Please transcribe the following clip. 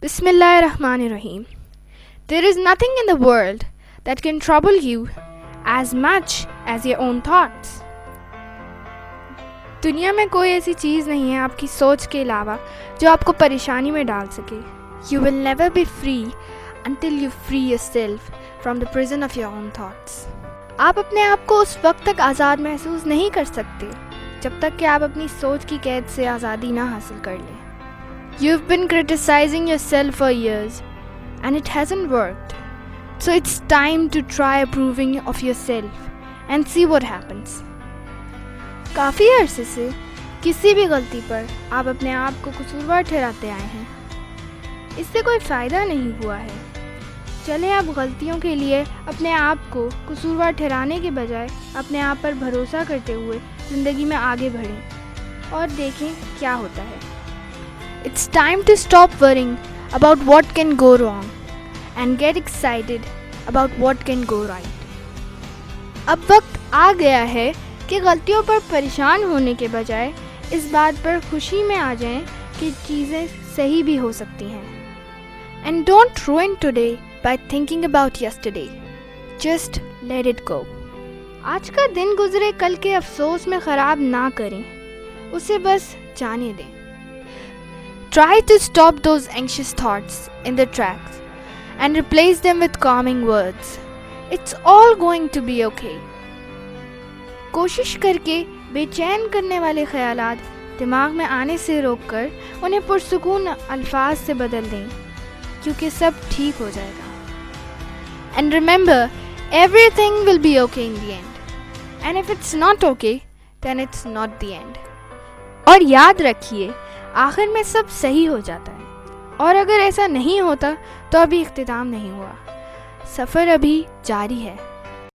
Bismillahirrahmanirrahim. There is nothing in the world that can trouble you as much as your own thoughts. दुनिया में कोई ऐसी चीज़ नहीं है आपकी सोच के अलावा जो आपको परेशानी में डाल सके. You will never be free until you free yourself from the prison of your own thoughts. आप अपने आप को उस वक्त तक आज़ाद महसूस नहीं कर सकते जब तक कि आप अपनी सोच की कैद से आज़ादी ना हासिल कर लें. You've been criticizing yourself for years and it hasn't worked. So it's time to try approving of yourself and see what happens. काफ़ी अरसे से किसी भी गलती पर आप अपने आप को कसूरवार ठहराते आए हैं. इससे कोई फ़ायदा नहीं हुआ है. चलें अब गलतियों के लिए अपने आप को कसूरवार ठहराने के बजाय अपने आप पर भरोसा करते हुए ज़िंदगी में आगे बढ़ें और देखें क्या होता है. It's time to stop worrying about what can go wrong and get excited about what can go right. अब वक्त आ गया है कि गलतियों पर परेशान होने के बजाय इस बात पर खुशी में आ जाएं कि चीज़ें सही भी हो सकती हैं. And don't ruin today by thinking about yesterday. Just let it go. आज का दिन गुजरे कल के अफसोस में ख़राब ना करें, उसे बस जाने दें. Try to stop those anxious thoughts in their tracks and replace them with calming words. It's all going to be okay. कोशिश करके बेचैन करने वाले ख़यालात दिमाग में आने से रोककर उन्हें पुरसुकून अल्फाज से बदल दें, क्योंकि सब ठीक हो जाएगा. And remember, everything will be okay in the end. And if it's not okay, then it's not the end. और याद रखिए, आखिर में सब सही हो जाता है. और अगर ऐसा नहीं होता तो अभी इख्तिताम नहीं हुआ. सफ़र अभी जारी है.